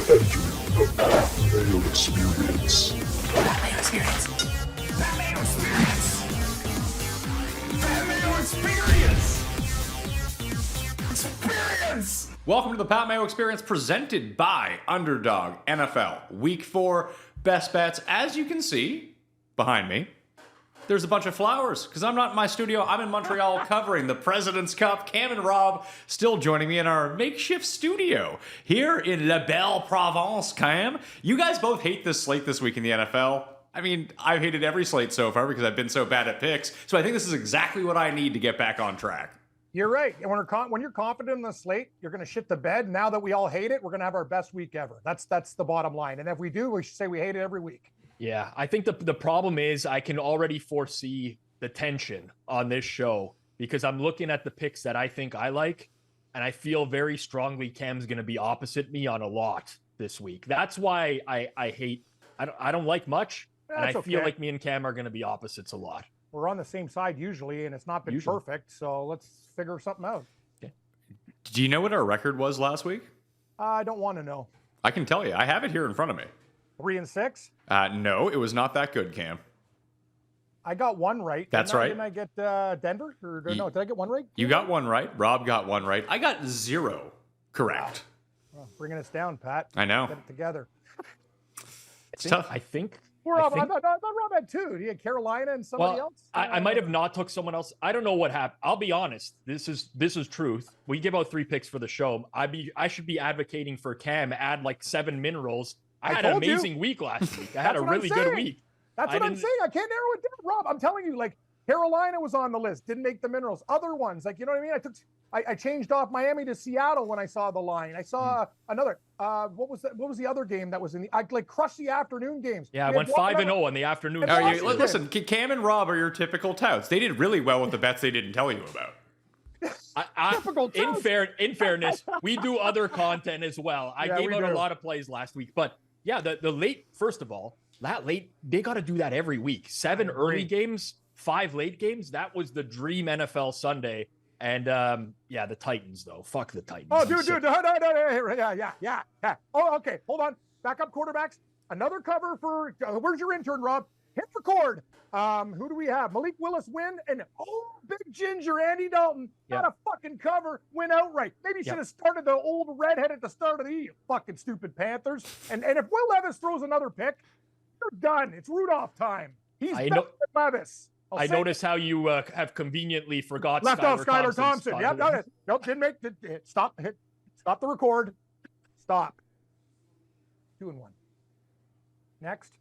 Entering the Mayo Experience. That Mayo Experience. That Mayo Experience. That Mayo Experience. Experience. Welcome to the Pat Mayo Experience presented by Underdog NFL. Week 4 best bets. As you can see behind me, there's a bunch of flowers because I'm not in my studio. I'm in Montreal covering the President's Cup. Cam and Rob still joining me in our makeshift studio here in La Belle Provence. Cam, you guys both hate this slate this week in the NFL. I mean, I've hated every slate so far because I've been so bad at picks. So I think this is exactly what I need to get back on track. You're right. And when you're confident in the slate, you're going to shit the bed. Now that we all hate it, we're going to have our best week ever. That's the bottom line. And if we do, we should say we hate it every week. Yeah, I think the problem is I can already foresee the tension on this show because I'm looking at the picks that I think I like, and I feel very strongly Cam's going to be opposite me on a lot this week. That's why I don't like much, and I feel like me and Cam are going to be opposites a lot. We're on the same side usually, and it's not been perfect, so let's figure something out. Okay. Do you know what our record was last week? I don't want to know. I can tell you. I have it here in front of me. 3-6? No, it was not that good, Cam. I got one right. That's right. Didn't I get Denver? Or no, did I get one right? You got one right. Rob got one right. I got 0 correct. Wow. Well, bringing us down, Pat. I know. Get it together. It's tough. I think. I thought Rob had 2. He had Carolina and somebody else. I might have not took someone else. I don't know what happened. I'll be honest. This is truth. We give out 3 picks for the show. I should be advocating for Cam add like 7 minerals. I had an amazing week last week. I had a really good week. That's what I'm saying. I can't narrow it down, Rob. I'm telling you, like Carolina was on the list, didn't make the minerals. Other ones, like you know what I mean. I changed off Miami to Seattle when I saw the line. I saw another. What was the other game that was in the? I like crushed the afternoon games. Yeah, I went 5-0 in the in the afternoon. Listen, Cam and Rob are your typical touts. They did really well with the bets they didn't tell you about. In fairness, we do other content as well. I gave out a lot of plays last week, but yeah, the late, first of all, that late, they got to do that every week. 7 early games, 5 late games. That was the dream NFL Sunday. And the Titans though. Fuck the Titans. Oh, dude, no, yeah. Oh, okay, hold on. Backup quarterbacks. Another cover for. Where's your intern, Rob? Hit record. Who do we have? Malik Willis win and big ginger Andy Dalton got a fucking cover, win outright. Maybe should have started the old redhead at the start of the you fucking stupid Panthers. And if Will Levis throws another pick, you're done. It's Rudolph time. He's better than Levis. I notice how you have conveniently forgot left off Skylar Thompson. Yep, didn't make the stop the record. Stop. 2-1. Next.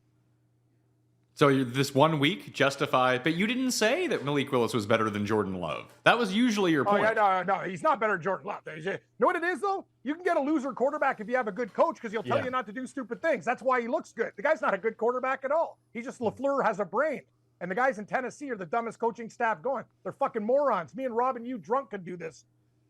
So this 1 week justified, but you didn't say that Malik Willis was better than Jordan Love. That was usually your point. No, he's not better than Jordan Love. You know what it is, though? You can get a loser quarterback if you have a good coach because he'll tell you not to do stupid things. That's why he looks good. The guy's not a good quarterback at all. He's just LaFleur has a brain. And the guys in Tennessee are the dumbest coaching staff going. They're fucking morons. Me and Rob and you drunk could do this.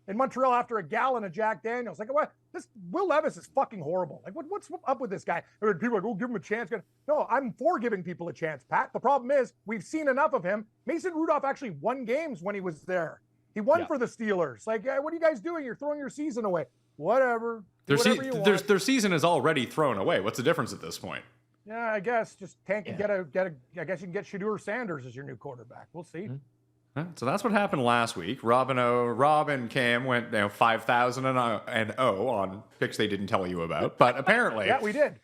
In Montreal after a gallon of Jack Daniels. Like, what? This Will Levis is fucking horrible. Like, what's up with this guy? People are like, give him a chance. No, I'm for giving people a chance, Pat. The problem is we've seen enough of him. Mason Rudolph actually won games when he was there. He won for the Steelers. Like, what are you guys doing? You're throwing your season away. Whatever. Their season is already thrown away. What's the difference at this point? Yeah, I guess just I guess you can get Shedeur Sanders as your new quarterback. We'll see. Mm-hmm. So that's what happened last week. Rob and Cam went 5,000 and 0 on picks they didn't tell you about. But apparently, yeah, we did.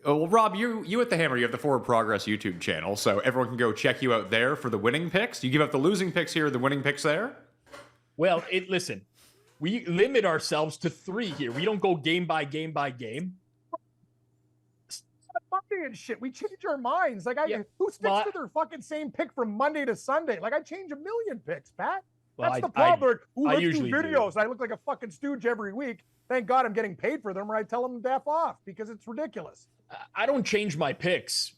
Rob, you at the Hammer, you have the Forward Progress YouTube channel, so everyone can go check you out there for the winning picks. You give out the losing picks here, the winning picks there. Well, listen, we limit ourselves to 3 here. We don't go game by game by game. Monday and shit. We change our minds. Like, who sticks to their fucking same pick from Monday to Sunday? Like, I change a million picks, Pat. That's the problem. Let's do videos. I look like a fucking stooge every week. Thank God I'm getting paid for them, or I tell them to F off because it's ridiculous. I don't change my picks.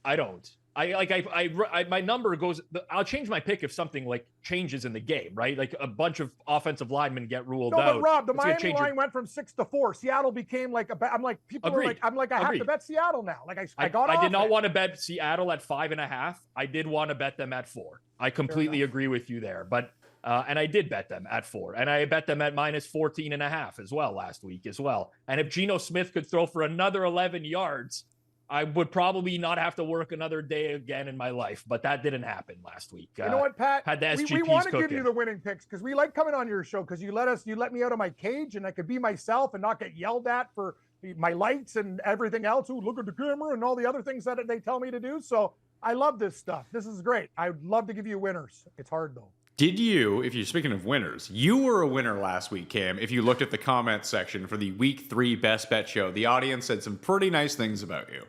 I don't. My number goes. I'll change my pick if something like changes in the game, right? Like a bunch of offensive linemen get ruled out. But Rob, the Miami line went from 6 to 4. Seattle became like I'm like people are like I have to bet Seattle now. Like I did not want to bet Seattle at 5.5. I did want to bet them at 4. I completely agree with you there, but And I did bet them at 4. And I bet them at minus 14.5 as well last week as well. And if Geno Smith could throw for another 11 yards, I would probably not have to work another day again in my life. But that didn't happen last week. You know what, Pat? Had the SGPs we want to give cooking. you the winning picks because we like coming on your show because you let me out of my cage and I could be myself and not get yelled at for my lights and everything else. Ooh, look at the camera and all the other things that they tell me to do. So I love this stuff. This is great. I'd love to give you winners. It's hard though. Did you, if you're speaking of winners, you were a winner last week, Cam. If you looked at the comments section for the week 3 best bet show, the audience said some pretty nice things about you.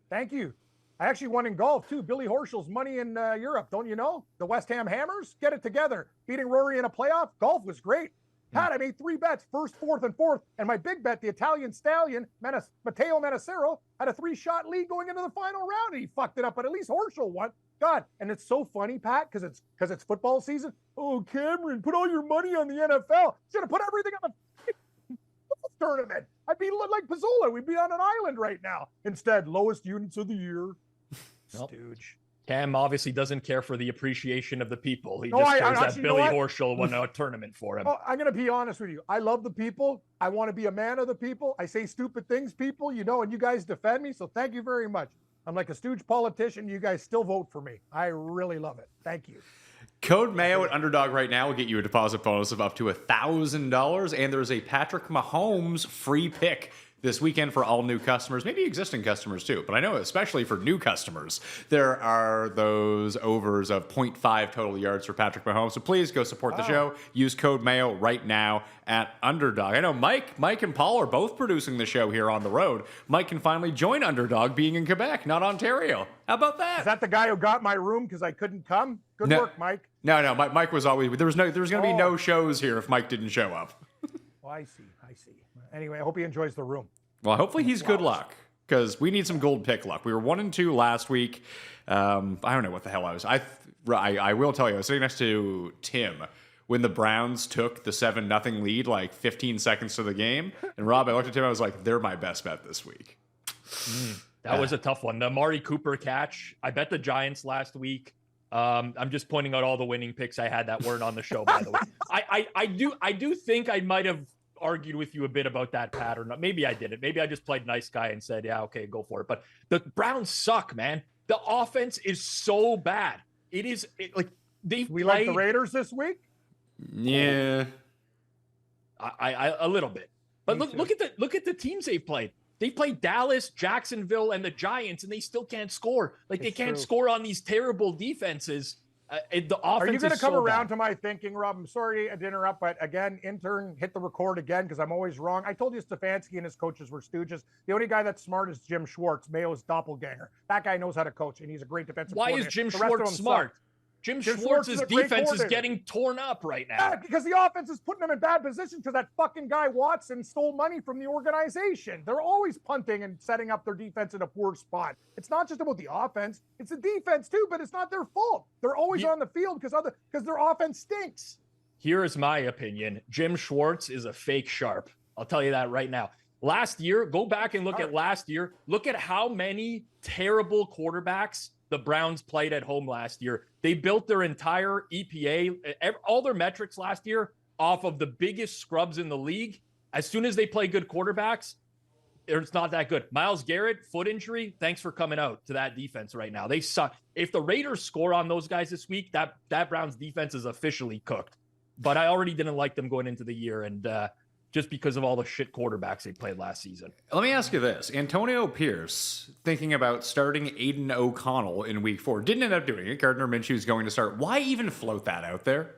Thank you. I actually won in golf too. Billy Horschel's money in Europe. Don't you know? The West Ham Hammers, get it together. Beating Rory in a playoff. Golf was great. Pat, I made 3 bets, first, fourth, and fourth. And my big bet, the Italian stallion, Matteo Menacero, had a 3-shot lead going into the final round. And he fucked it up, but at least Horschel won. God, and it's so funny, Pat, because it's football season. Oh, Cameron, put all your money on the NFL. Should have put everything on the tournament. I'd be like Pizzola. We'd be on an island right now. Instead, lowest units of the year. Nope. Stooge. Cam obviously doesn't care for the appreciation of the people. He No, just cares actually, that Billy Horschel won a tournament for him. Oh, I'm going to be honest with you. I love the people. I want to be a man of the people. I say stupid things, people, and you guys defend me. So thank you very much. I'm like a stooge politician. You guys still vote for me. I really love it. Thank you. Code Mayo at Underdog right now will get you a deposit bonus of up to $1,000. And there's a Patrick Mahomes free pick this weekend for all new customers, maybe existing customers too. But I know especially for new customers, there are those overs of 0.5 total yards for Patrick Mahomes. So please go support the show. Use code Mayo right now at Underdog. I know Mike and Paul are both producing the show here on the road. Mike can finally join Underdog being in Quebec, not Ontario. How about that? Is that the guy who got my room because I couldn't come? Good work, Mike. No. Mike was always there was going to be no shows here if Mike didn't show up. Oh, I see. Anyway, I hope he enjoys the room. Well, hopefully he's good luck because we need some gold pick luck. We were 1-2 last week. I don't know what the hell I was. I will tell you, I was sitting next to Tim when the Browns took the 7-0 lead, like 15 seconds to the game. And Rob, I looked at Tim, I was like, they're my best bet this week. That was a tough one. The Amari Cooper catch. I bet the Giants last week. I'm just pointing out all the winning picks I had that weren't on the show, by the way. I do think I might have argued with you a bit about that pattern. Maybe I didn't. Maybe I just played nice guy and said, yeah, okay, go for it. But the Browns suck, man. The offense is so bad. We like the Raiders this week? Yeah. I a little bit. But look at the teams they've played. They played Dallas, Jacksonville, and the Giants, and they still can't score. They can't score on these terrible defenses. The offense. Are you going to come around bad. to my thinking, Rob? I'm sorry to interrupt, but again, intern, hit the record again because I'm always wrong. I told you Stefanski and his coaches were stooges. The only guy that's smart is Jim Schwartz, Mayo's doppelganger. That guy knows how to coach, and he's a great defensive Why coordinator. is Jim Schwartz smart? Suck. Jim Schwartz's defense is getting torn up right now. Yeah, because the offense is putting them in bad positions because that fucking guy Watson stole money from the organization. They're always punting and setting up their defense in a poor spot. It's not just about the offense; it's the defense too. But it's not their fault. They're always on the field because their offense stinks. Here is my opinion: Jim Schwartz is a fake sharp. I'll tell you that right now. Last year, go back and look at last year. Look at how many terrible quarterbacks the Browns played at home last year. They built their entire EPA, all their metrics last year off of the biggest scrubs in the league. As soon as they play good quarterbacks, it's not that good. Myles Garrett, foot injury. Thanks for coming out to that defense right now. They suck. If the Raiders score on those guys this week, that Browns defense is officially cooked. But I already didn't like them going into the year, and just because of all the shit quarterbacks they played last season. Let me ask you this. Antonio Pierce, thinking about starting Aiden O'Connell in week 4, didn't end up doing it. Gardner Minshew's going to start. Why even float that out there?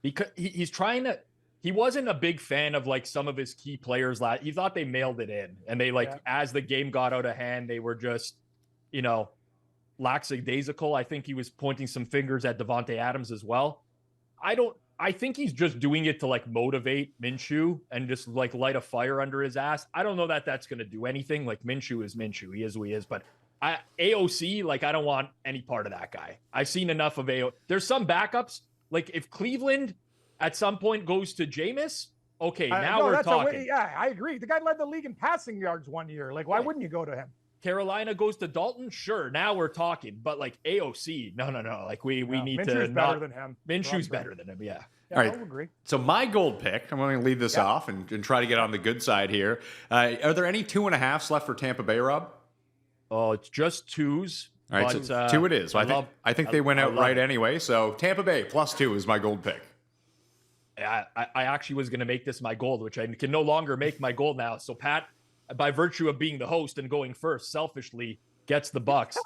Because he's trying to... He wasn't a big fan of like some of his key players. He thought they mailed it in. And they as the game got out of hand, they were just, lackadaisical. I think he was pointing some fingers at Devontae Adams as well. I think he's just doing it to like motivate Minshew and just like light a fire under his ass. I don't know that that's going to do anything. Like Minshew is Minshew. He is who he is. But AOC, I don't want any part of that guy. I've seen enough of AOC. There's some backups. Like if Cleveland at some point goes to Jameis, okay, now we're talking. I agree. The guy led the league in passing yards one year. Like, why wouldn't you go to him? Carolina goes to Dalton, sure. Now we're talking, but like AOC, no. Like we need Minshew's to better not. than him. Minshew's better than him. Yeah. Yeah, All right. I would agree. So my gold pick, I'm going to leave this off and try to get on the good side here. Are there any 2.5s left for Tampa Bay, Rob? Oh, it's just 2s. All right, but, so 2 it is. I think they went out right anyway. So Tampa Bay +2 is my gold pick. I actually was going to make this my gold, which I can no longer make my gold now. So Pat, by virtue of being the host and going first, selfishly gets the Bucks.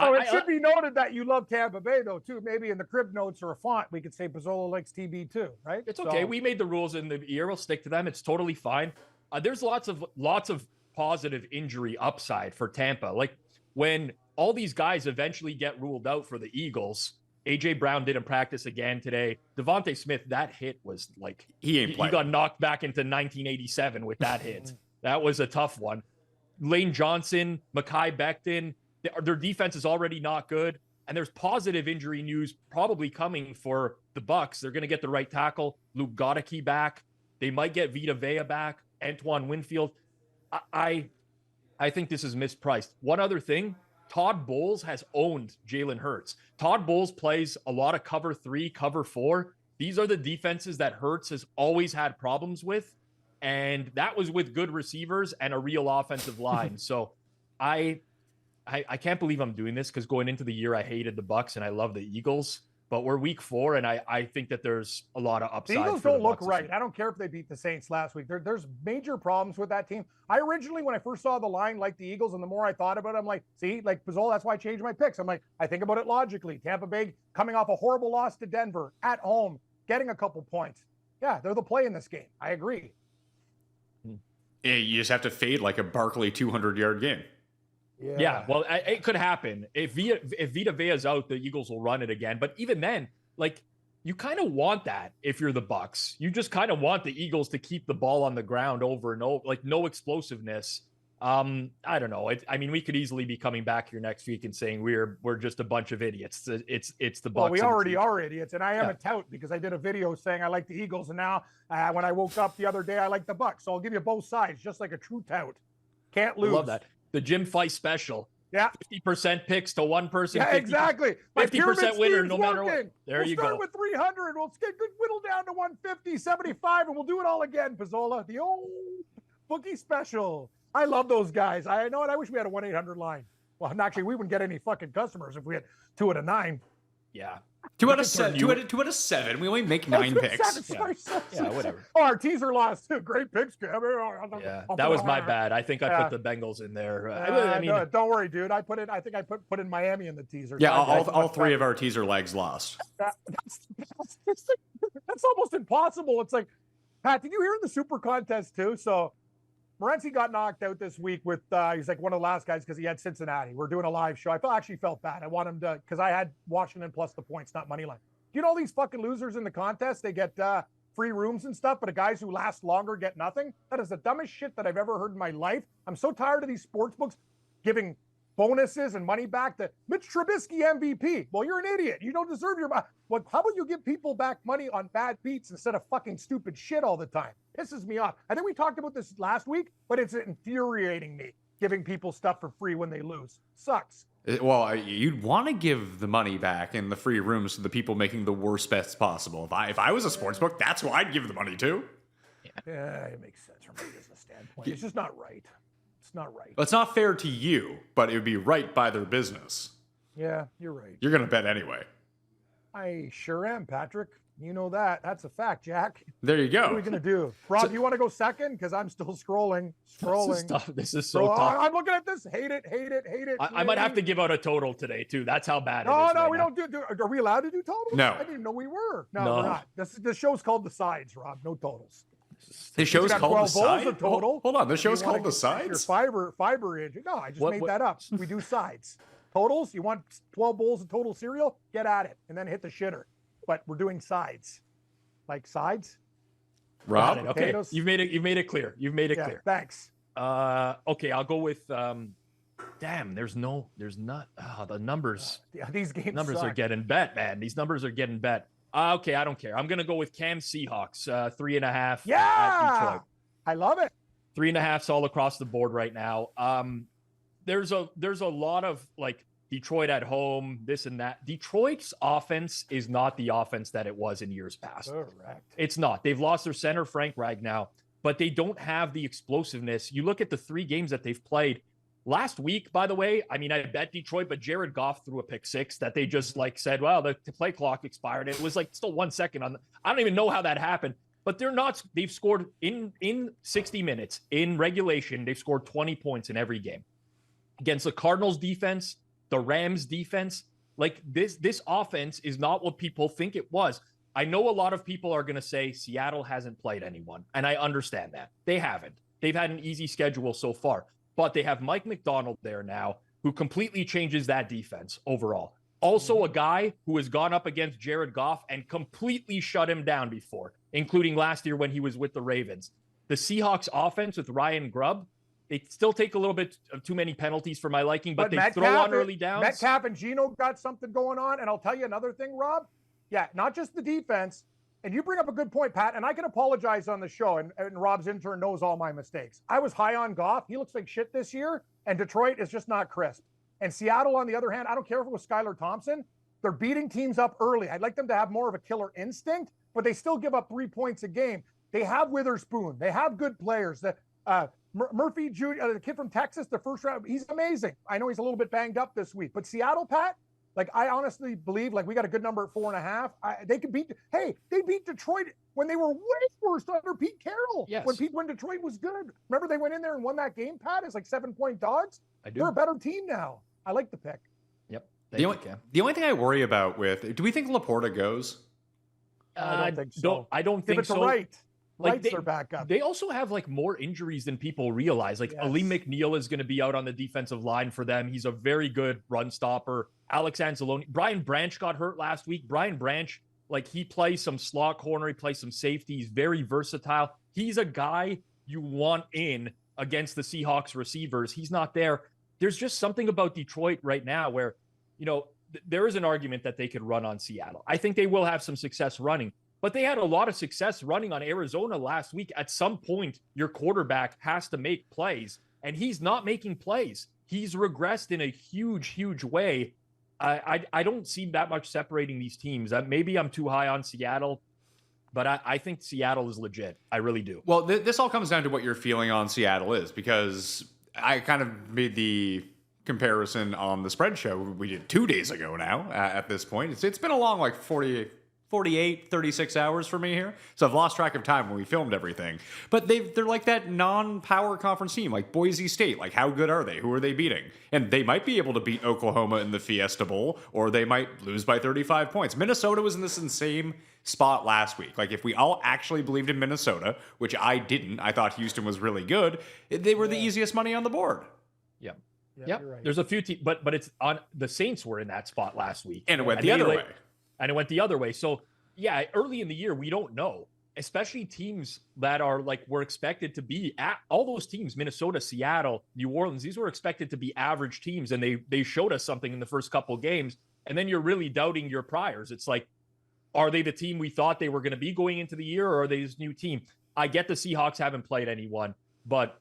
It should be noted that you love Tampa Bay, though, too. Maybe in the crib notes or a font, we could say Pizzola likes TB too, right? It's okay. We made the rules in the year. We'll stick to them. It's totally fine. There's lots of positive injury upside for Tampa. Like when all these guys eventually get ruled out for the Eagles, AJ Brown didn't practice again today. Devontae Smith, that hit was like he got knocked back into 1987 with that hit. That was a tough one. Lane Johnson, Mekhi Becton, their defense is already not good, and there's positive injury news probably coming for the Bucks. They're going to get the right tackle, Luke Goedeke back. They might get Vita Vea back, Antoine Winfield. I think this is mispriced. One other thing, Todd Bowles has owned Jalen Hurts. Todd Bowles plays a lot of cover 3, cover 4. These are the defenses that Hurts has always had problems with, and that was with good receivers and a real offensive line. So I can't believe I'm doing this because going into the year, I hated the Bucks and I love the Eagles. But we're week 4, and I think that there's a lot of upside. The Eagles don't look right. I don't care if they beat the Saints last week. There's major problems with that team. I originally, when I first saw the line, liked the Eagles, and the more I thought about it, I'm like, see, like Pizzola, that's why I changed my picks. I'm like, I think about it logically. Tampa Bay coming off a horrible loss to Denver at home, getting a couple points. Yeah, they're the play in this game. I agree. You just have to fade like a Barkley 200-yard game. Yeah, well, it could happen. If Vita Vea's out, the Eagles will run it again. But even then, like, you kind of want that if you're the Bucks. You just kind of want the Eagles to keep the ball on the ground over and over, like no explosiveness. I don't know. I mean, we could easily be coming back here next week and saying we're just a bunch of idiots. It's the Bucks. Well, we already are idiots, and I am a tout because I did a video saying I like the Eagles, and now when I woke up the other day, I like the Bucks. So I'll give you both sides, just like a true tout. Can't lose. I love that. The Jim Fice special. Yeah. 50% picks to one person. Yeah, exactly. 50% winner no matter what. We'll start with 300. We'll get good whittle down to 150, 75, and we'll do it all again, Pizzola. The old bookie special. I love those guys. I know it. I wish we had a 1-800 line. Well, actually, we wouldn't get any fucking customers if we had 2 out of 9. Yeah. 2 out of 7. We only make 9 picks. Sorry. Yeah, whatever. Oh, our teaser lost too. Great picks, Cam. Yeah, that was my bad. I think I put the Bengals in there. I mean, no, don't worry, dude. I think I put in Miami in the teaser. Yeah, all 3 of our teaser legs lost. That's almost impossible. It's like, Pat, did you hear in the Super Contest too? So Morency got knocked out this week with he's like one of the last guys because he had Cincinnati. We're doing a live show. I actually felt bad. I want him to because I had Washington plus the points, not money line. Do you know all these fucking losers in the contest? They get free rooms and stuff, but the guys who last longer get nothing. That is the dumbest shit that I've ever heard in my life. I'm so tired of these sports books giving bonuses and money back to Mitch Trubisky MVP. Well, you're an idiot. You don't deserve your money. Well, how about you give people back money on bad beats instead of fucking stupid shit all the time? Pisses me off. I think we talked about this last week, but it's infuriating me giving people stuff for free when they lose. Sucks. Well, you'd want to give the money back in the free rooms to the people making the worst bets possible. If I was a sports book, that's who I'd give the money to. Yeah, it makes sense from a business standpoint. It's just not right. It's not right. Well, it's not fair to you, but it would be right by their business. Yeah, you're right. You're going to bet anyway. I sure am, Patrick. You know that. That's a fact, Jack. There you go. What are we going to do? Rob, you want to go second? Because I'm still scrolling. This is so tough. I'm looking at this. Hate it. I might have to give out a total today, too. That's how bad it is. No, we don't do. Are we allowed to do totals? No. I didn't know we were. No, we're not. This show's called The Sides, Rob. No totals. The show's called The Sides? Total. Hold on. The show's called The Sides? Your fiber injury. No, I just made that up. We do sides. Totals. You want 12 bowls of total cereal? Get at it. And then hit the shitter. But we're doing sides. Like sides? Rob? Okay. You've made it clear. Clear. Thanks. Okay, I'll go with damn, there's not the numbers. These games numbers suck. are getting bet, man. These numbers are getting bet. Okay, I don't care. I'm gonna go with Cam Seahawks, 3.5. Yeah, at Detroit. I love it. 3.5's all across the board right now. there's a lot of like Detroit at home, this and that. Detroit's offense is not the offense that it was in years past. Correct. It's not. They've lost their center, Frank Ragnow, but they don't have the explosiveness. You look at the 3 games that they've played. Last week, by the way, I mean, I bet Detroit, but Jared Goff threw a pick 6 that they just like said, well, the play clock expired. It was like still 1 second on I don't even know how that happened, but they've scored in 60 minutes in regulation. They've scored 20 points in every game against the Cardinals defense, the Rams defense. Like this offense is not what people think it was. I know a lot of people are going to say Seattle hasn't played anyone, and I understand that. They haven't. They've had an easy schedule so far, but they have Mike McDonald there now who completely changes that defense overall. Also a guy who has gone up against Jared Goff and completely shut him down before, including last year when he was with the Ravens. The Seahawks offense with Ryan Grubb, they still take a little bit of too many penalties for my liking, but they throw on early downs. Metcalf and Geno got something going on. And I'll tell you another thing, Rob. Yeah, not just the defense. And you bring up a good point, Pat, and I can apologize on the show, and Rob's intern knows all my mistakes. I was high on Goff. He looks like shit this year, and Detroit is just not crisp. And Seattle, on the other hand, I don't care if it was Skylar Thompson. They're beating teams up early. I'd like them to have more of a killer instinct, but they still give up 3 points a game. They have Witherspoon. They have good players. Murphy Jr., the kid from Texas, the first round, he's amazing. I know he's a little bit banged up this week, but Seattle, Pat, like I honestly believe, like we got a good number at 4.5. They could beat. Hey, they beat Detroit when they were way worse under Pete Carroll. Yes. When Detroit was good. Remember they went in there and won that game, Pat? It's like 7-point dogs. I do. They're a better team now. I like the pick. Yep. The only thing I worry about with, do we think Laporta goes? I don't think so. I don't think so. Right. Like Lights are back up. They also have like more injuries than people realize. Like Ali McNeil is going to be out on the defensive line for them. He's a very good run stopper. Alex Anzalone, Brian Branch got hurt last week. Brian Branch, like he plays some slot corner, he plays some safety. He's very versatile. He's a guy you want in against the Seahawks receivers. He's not there. There's just something about Detroit right now where, you know, there is an argument that they could run on Seattle. I think they will have some success running. But they had a lot of success running on Arizona last week. At some point, your quarterback has to make plays, and he's not making plays. He's regressed in a huge, huge way. I don't see that much separating these teams. Maybe I'm too high on Seattle, but I think Seattle is legit. I really do. Well, this all comes down to what your feeling on Seattle is, because I kind of made the comparison on the spread show we did 2 days ago now at this point. It's been a long, like 48, 36 hours for me here. So I've lost track of time when we filmed everything. But they're like that non-power conference team, like Boise State. Like, how good are they? Who are they beating? And they might be able to beat Oklahoma in the Fiesta Bowl, or they might lose by 35 points. Minnesota was in this same spot last week. Like, if we all actually believed in Minnesota, which I didn't, I thought Houston was really good, they were the easiest money on the board. Yep. Yeah, you're right. There's a few teams, but it's on the Saints were in that spot last week. And it went the other way. And it went the other way. So, yeah, early in the year, we don't know, especially teams that are like, we're expected to be at all those teams, Minnesota, Seattle, New Orleans, these were expected to be average teams. And they showed us something in the first couple of games. And then you're really doubting your priors. It's like, are they the team we thought they were going to be going into the year, or are they this new team? I get the Seahawks haven't played anyone, but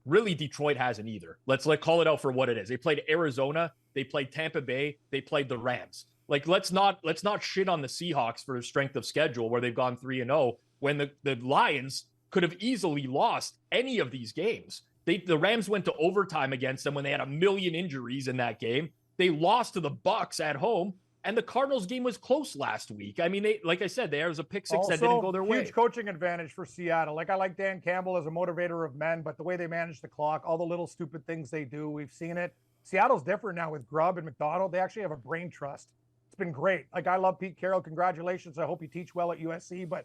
really Detroit hasn't either. Let's call it out for what it is. They played Arizona, they played Tampa Bay, they played the Rams. Like, let's not shit on the Seahawks for their strength of schedule where they've gone 3-0 when the Lions could have easily lost any of these games. The Rams went to overtime against them when they had a million injuries in that game. They lost to the Bucs at home, and the Cardinals game was close last week. I mean, like I said, there was a pick 6 also, that didn't go their way. Huge coaching advantage for Seattle. Like, I like Dan Campbell as a motivator of men, but the way they manage the clock, all the little stupid things they do, we've seen it. Seattle's different now with Grubb and McDonald. They actually have a brain trust. It's been great. Like, I love Pete Carroll. Congratulations. I hope you teach well at USC, but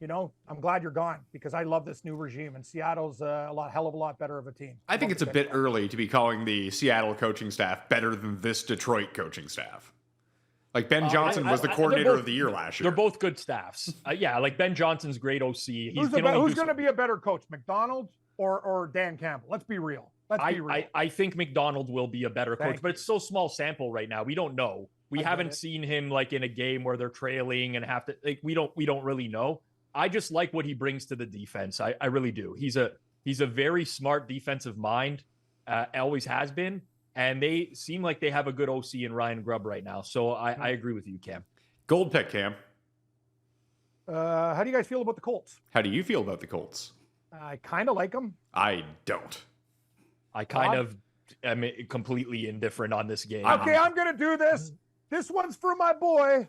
you know, I'm glad you're gone because I love this new regime, and Seattle's hell of a lot better of a team. I think it's a bit early to be calling the Seattle coaching staff better than this Detroit coaching staff. Like, Ben Johnson was the coordinator of the year last year. They're both good staffs. Yeah, like Ben Johnson's great OC. Who's going to be a better coach, McDonald or Dan Campbell? Let's be real. I think McDonald will be a better coach, but it's so small sample right now. We don't know. We haven't seen him like in a game where they're trailing and have to like we don't really know. I just like what he brings to the defense. I really do. He's a very smart defensive mind. always has been. And they seem like they have a good OC in Ryan Grubb right now. So I agree with you, Cam. Gold pick, Cam. How do you guys feel about the Colts? How do you feel about the Colts? I kind of like them. I don't. I kind of am completely indifferent on this game. Okay, I'm going to do this. This one's for my boy.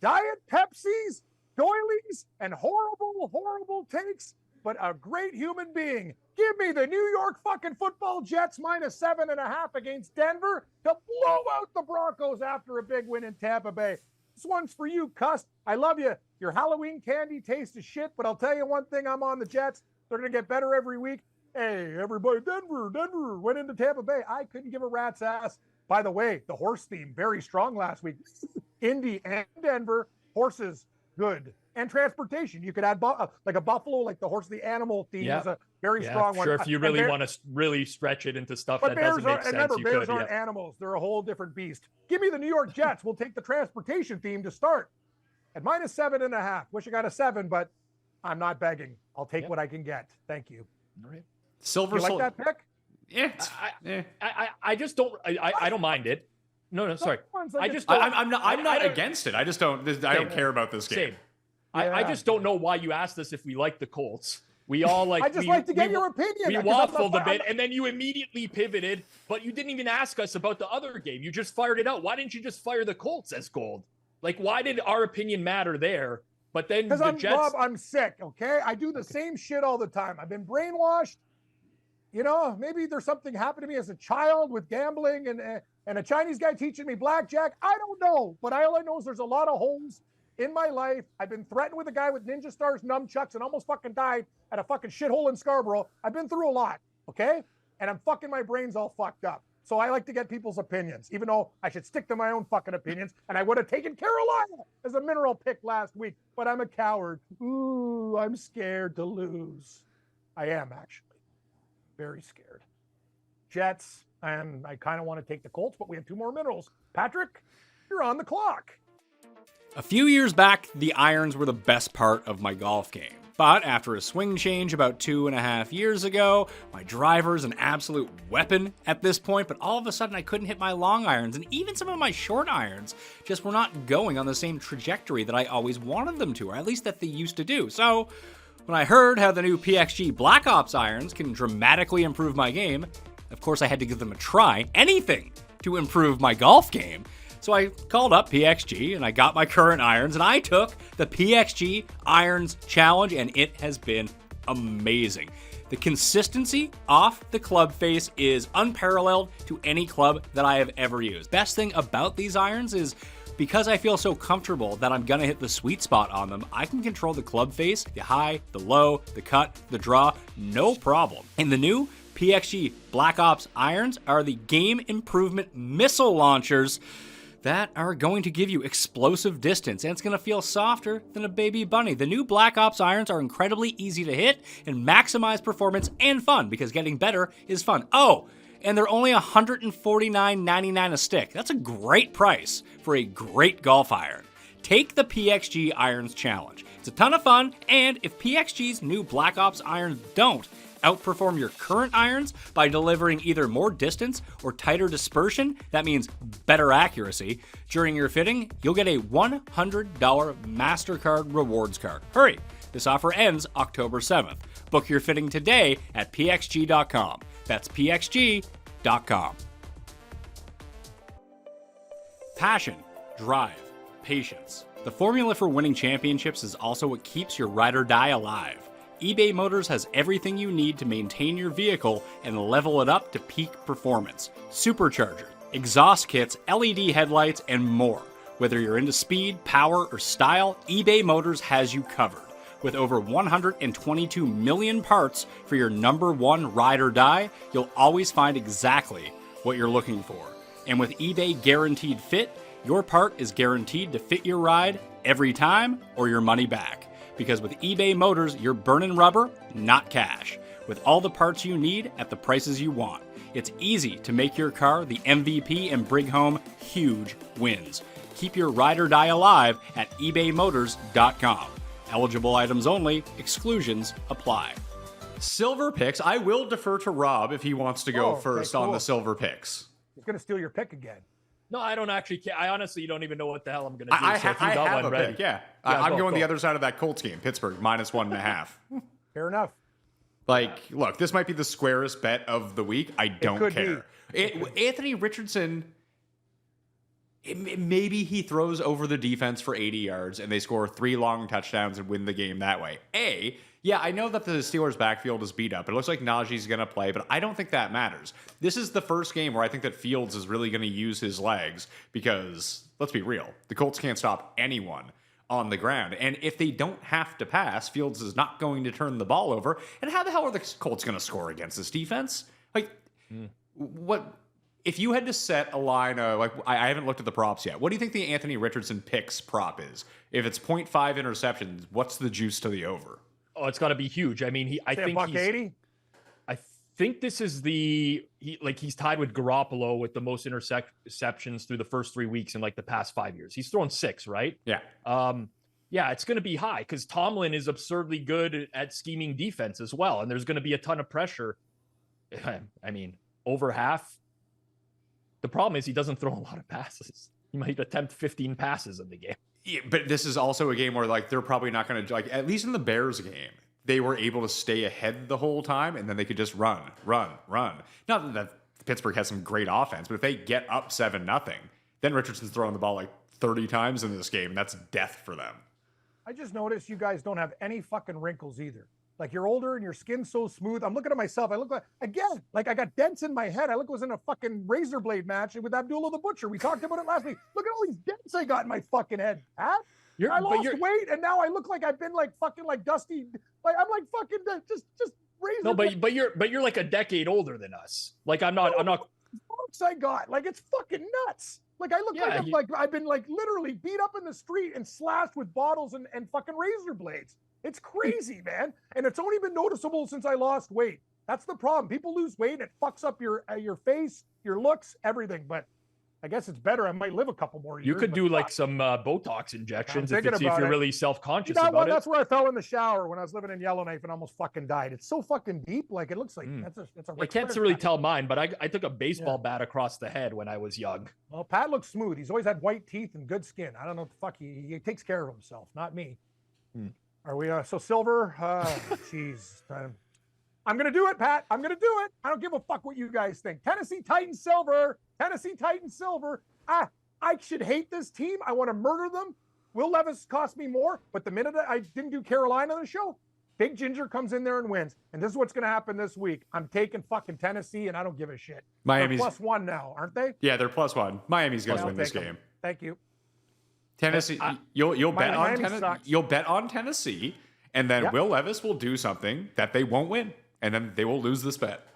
Diet Pepsis, doilies, and horrible takes, but a great human being. Give me the New York fucking football Jets -7.5 against Denver to blow out the Broncos after a big win in Tampa Bay. This one's for you, Cuss. I love you. Your Halloween candy tastes of shit, but I'll tell you one thing, I'm on the Jets. They're going to get better every week. Hey, everybody, Denver went into Tampa Bay. I couldn't give a rat's ass. By the way, the horse theme, very strong last week. Indy and Denver, horses, good. And transportation. You could add like a buffalo, like the horse, the animal theme is a very strong one. Sure, if you really want to really stretch it into stuff that doesn't make sense, remember, you bears could. aren't animals. They're a whole different beast. Give me the New York Jets. We'll take the transportation theme to start. At -7.5. Wish I got a 7, but I'm not begging. I'll take what I can get. Thank you. All right. Silver. You like that pick? Yeah. I just don't. I don't mind it. No, sorry. I'm not against it. I just don't. I don't care about this game. Same. I just don't know why you asked us if we like the Colts. We all like. I just like to get your opinion. We waffled a bit, and then you immediately pivoted, but you didn't even ask us about the other game. You just fired it out. Why didn't you just fire the Colts as gold? Like, why did our opinion matter there? But then because Jets. Rob, I'm sick. Okay, I do the same shit all the time. I've been brainwashed. You know, maybe there's something happened to me as a child with gambling and a Chinese guy teaching me blackjack. I don't know, but all I know is there's a lot of holes in my life. I've been threatened with a guy with Ninja Stars nunchucks and almost fucking died at a fucking shithole in Scarborough. I've been through a lot, okay? And I'm fucking, my brain's all fucked up. So I like to get people's opinions, even though I should stick to my own fucking opinions. And I would have taken Carolina as a mineral pick last week, but I'm a coward. Ooh, I'm scared to lose. I am actually very scared. Jets, and I kind of want to take the Colts, but we have 2 more minerals. Patrick, you're on the clock. A few years back, the irons were the best part of my golf game. But after a swing change about 2.5 years ago, my driver's an absolute weapon at this point, but all of a sudden I couldn't hit my long irons, and even some of my short irons just were not going on the same trajectory that I always wanted them to, or at least that they used to do. So when I heard how the new PXG Black Ops irons can dramatically improve my game, of course I had to give them a try. Anything to improve my golf game. So I called up PXG and I got my current irons and I took the PXG Irons Challenge and it has been amazing. The consistency off the club face is unparalleled to any club that I have ever used. Best thing about these irons is because I feel so comfortable that I'm gonna hit the sweet spot on them, I can control the club face, the high, the low, the cut, the draw, no problem. And the new PXG Black Ops irons are the game improvement missile launchers that are going to give you explosive distance, and it's going to feel softer than a baby bunny. The new Black Ops irons are incredibly easy to hit and maximize performance and fun, because getting better is fun. Oh, and they're only $149.99 a stick. That's a great price for a great golf iron. Take the PXG Irons Challenge. It's a ton of fun, and if PXG's new Black Ops irons don't outperform your current irons by delivering either more distance or tighter dispersion, that means better accuracy, during your fitting, you'll get a $100 MasterCard rewards card. Hurry! This offer ends October 7th. Book your fitting today at pxg.com. That's pxg.com. Passion, drive, patience. The formula for winning championships is also what keeps your ride or die alive. eBay Motors has everything you need to maintain your vehicle and level it up to peak performance. Supercharger, exhaust kits, LED headlights, and more. Whether you're into speed, power, or style, eBay Motors has you covered. With over 122 million parts for your number one ride or die, you'll always find exactly what you're looking for. And with eBay Guaranteed Fit, your part is guaranteed to fit your ride every time or your money back. Because with eBay Motors, you're burning rubber, not cash. With all the parts you need at the prices you want. It's easy to make your car the MVP and bring home huge wins. Keep your ride or die alive at ebaymotors.com. Eligible items only, exclusions apply. Silver picks. I will defer to Rob if he wants to go Oh, okay, first on cool. the silver picks. He's going to steal your pick again. No, I don't actually care. I honestly don't even know what the hell I'm going to do. I so if you have got a one ready. pick, yeah. Yeah, I'm go, going go. the other side of that Colts game, Pittsburgh, -1.5. Fair enough. Like, look, this might be the squarest bet of the week. I don't could care. Anthony Richardson, maybe he throws over the defense for 80 yards and they score 3 long touchdowns and win the game that way. Yeah, I know that the Steelers' backfield is beat up. It looks like Najee's going to play, but I don't think that matters. This is the first game where I think that Fields is really going to use his legs because, let's be real, the Colts can't stop anyone on the ground. And if they don't have to pass, Fields is not going to turn the ball over. And how the hell are the Colts going to score against this defense? Like, what... If you had to set a line, I haven't looked at the props yet. What do you think the Anthony Richardson picks prop is? If it's 0.5 interceptions, what's the juice to the over? Oh, it's got to be huge. I mean, I think $180. I think this is he's tied with Garoppolo with the most interceptions through the first 3 weeks in like the past 5 years. He's thrown 6, right? Yeah. Yeah, it's going to be high because Tomlin is absurdly good at scheming defense as well, and there's going to be a ton of pressure. I mean, over half. The problem is he doesn't throw a lot of passes. He might attempt 15 passes in the game. Yeah, but this is also a game where like they're probably not going to like, at least in the Bears game, they were able to stay ahead the whole time and then they could just run. Not that Pittsburgh has some great offense, but if they get up 7-0, then Richardson's throwing the ball like 30 times in this game, and that's death for them. I just noticed you guys don't have any fucking wrinkles either. Like, you're older and your skin's so smooth. I'm looking at myself. I look like, again, like I got dents in my head. I look, I was in a fucking razor blade match with Abdullah the Butcher. We talked about it last week. Look at all these dents I got in my fucking head. Huh? I lost weight and now I look like I've been like fucking like Dusty. Like I'm like fucking just razor. No, but you're like a decade older than us. Like I'm not. Marks I got. Like it's fucking nuts. Like I look like I've been like literally beat up in the street and slashed with bottles and fucking razor blades. It's crazy, man. And it's only been noticeable since I lost weight. That's the problem. People lose weight and it fucks up your face, your looks, everything. But I guess it's better. I might live a couple more years. You could do like some Botox injections if you're really self-conscious about about it. That's where I fell in the shower when I was living in Yellowknife and almost fucking died. It's so fucking deep. Like it looks like that's a I can't really tell mine, but I took a baseball bat across the head when I was young. Well, Pat looks smooth. He's always had white teeth and good skin. I don't know what the fuck he takes care of himself, not me. Are we so silver? Jeez. I'm going to do it, Pat. I'm going to do it. I don't give a fuck what you guys think. Tennessee Titans silver. Tennessee Titans silver. I should hate this team. I want to murder them. Will Levis cost me more, but the minute I didn't do Carolina on the show, Big Ginger comes in there and wins. And this is what's going to happen this week. I'm taking fucking Tennessee, and I don't give a shit. Miami's they're +1 now, aren't they? Yeah, they're +1. Miami's going to win this game. Thank you. Tennessee, you'll bet on Tennessee. You'll bet on Tennessee, and then Will Levis will do something that they won't win, and then they will lose this bet.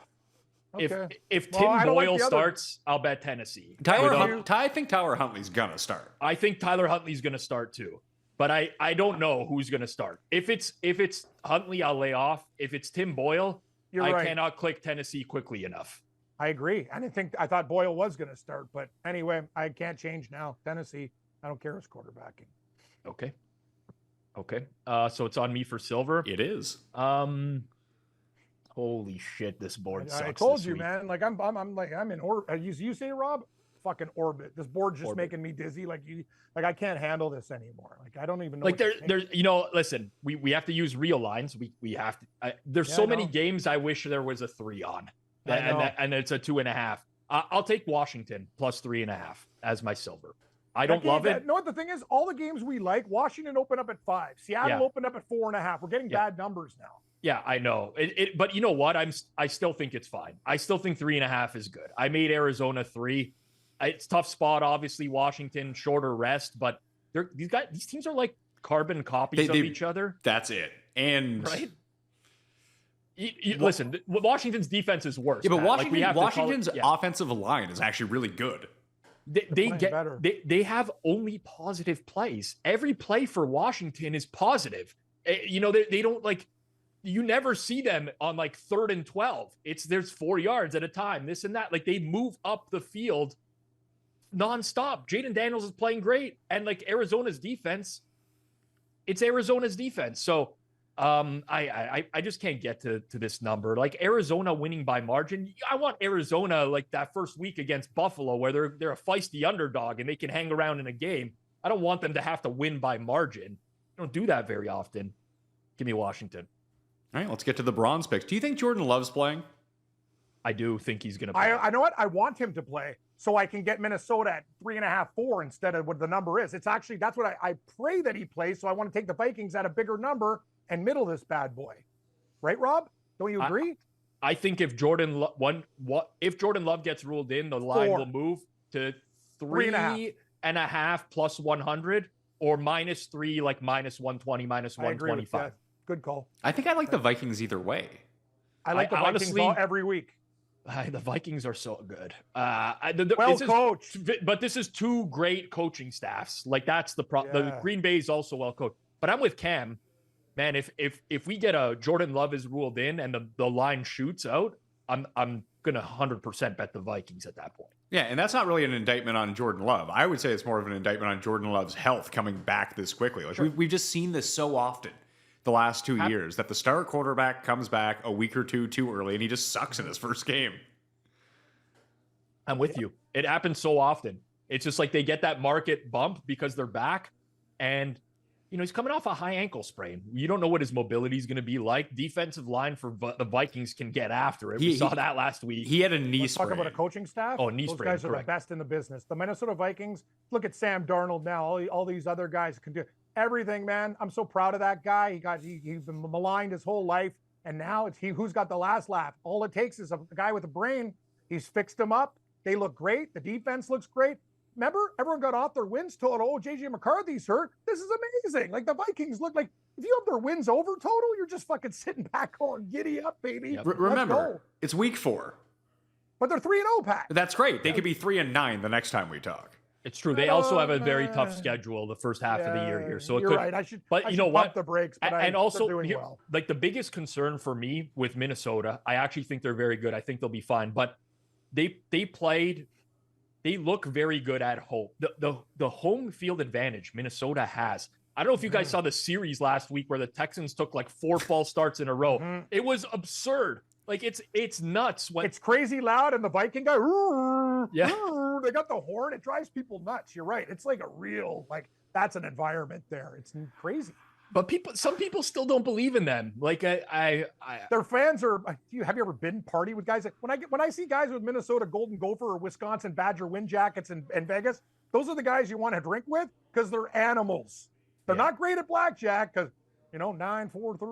Okay. If Tim Boyle starts, I'll bet Tennessee. I think Tyler Huntley's gonna start. I think Tyler Huntley's gonna start too, but I don't know who's gonna start. If it's Huntley, I'll lay off. If it's Tim Boyle, I cannot click Tennessee quickly enough. I agree. I thought Boyle was gonna start, but anyway, I can't change now. Tennessee. I don't care who's quarterbacking. Okay. So it's on me for silver. It is. Holy shit, this board sucks. I told you, man. Like I'm in orbit. You say, Rob? Fucking orbit. This board's just making me dizzy. Like I can't handle this anymore. Like I don't even know. Like there's listen, we have to use real lines. We have to. There's so many games I wish there was a 3 on, and it's a 2.5. I'll take Washington +3.5 as my silver. I don't love it. No, the thing is, all the games we like, Washington opened up at 5. Seattle opened up at 4.5. We're getting bad numbers now. Yeah, I know. But you know what? I still think it's fine. I still think 3.5 is good. I made Arizona 3. It's a tough spot, obviously. Washington, shorter rest, but these teams are like carbon copies of each other. That's it. And right. Listen, Washington's defense is worse. Yeah, but Pat. Washington's offensive line is actually really good. They have only positive plays. Every play for Washington is positive. They don't like. You never see them on like 3rd and 12. There's 4 yards at a time, this and that. Like they move up the field nonstop. Jaden Daniels is playing great. And like Arizona's defense, it's Arizona's defense. So I just can't get to this number. Like Arizona winning by margin. I want Arizona like that first week against Buffalo where they're a feisty underdog and they can hang around in a game. I don't want them to have to win by margin. I don't do that very often. Give me Washington. All right, let's get to the bronze picks. Do you think Jordan Love's playing? I do think he's going to play. I know what? I want him to play so I can get Minnesota at 3.5, 4 instead of what the number is. It's actually, that's what I pray that he plays. So I want to take the Vikings at a bigger number and middle this bad boy. Right, Rob? Don't you agree? I think if Jordan Love gets ruled in, the line will move to 3.5 plus 100 or -3, like -120, -125. Yeah. Good call. I think I like the Vikings either way. I like the Vikings honestly, every week. The Vikings are so good. Coached. But this is two great coaching staffs. Like that's the problem. The Green Bay is also well coached. But I'm with Cam. Man, if we get a Jordan Love is ruled in and the line shoots out, I'm gonna 100% bet the Vikings at that point. Yeah, and that's not really an indictment on Jordan Love. I would say it's more of an indictment on Jordan Love's health coming back this quickly. Like we've just seen this so often the last 2 years that the star quarterback comes back a week or two too early and he just sucks in his first game. I'm with you. It happens so often. It's just like they get that market bump because they're back and he's coming off a high ankle sprain. You don't know what his mobility is going to be like. Defensive line for the Vikings can get after it. We saw that last week. He had a knee sprain. Talk about a coaching staff. Oh, knee Those sprain. guys are the best in the business. The Minnesota Vikings, look at Sam Darnold now. All these other guys can do everything, man. I'm so proud of that guy. He's been maligned his whole life, and now it's who's got the last laugh. All it takes is a guy with a brain. He's fixed them up. They look great. The defense looks great. Remember, everyone got off their wins total. JJ McCarthy's hurt. This is amazing. Like the Vikings look like if you have their wins over total, you're just fucking sitting back going, giddy up, baby. Yep. Remember, it's week 4. But they're 3-0, Pat. That's great. They could be 3-9 the next time we talk. It's true. They also have a very tough schedule the first half of the year here. So you're right. I should what? The brakes, but and also doing well. Like the biggest concern for me with Minnesota, I actually think they're very good. I think they'll be fine. But they look very good at home. The home field advantage Minnesota has. I don't know if you guys saw the series last week where the Texans took like 4 false starts in a row. It was absurd. Like it's nuts. It's crazy loud, and the Viking guy, they got the horn. It drives people nuts. You're right. It's like a real, that's an environment there. It's crazy. But some people still don't believe in them. Like their fans are. Have you ever been party with guys? When I see guys with Minnesota Golden Gopher or Wisconsin Badger wind jackets in Vegas, those are the guys you want to drink with because they're animals. They're not great at blackjack because 9, 4, 3.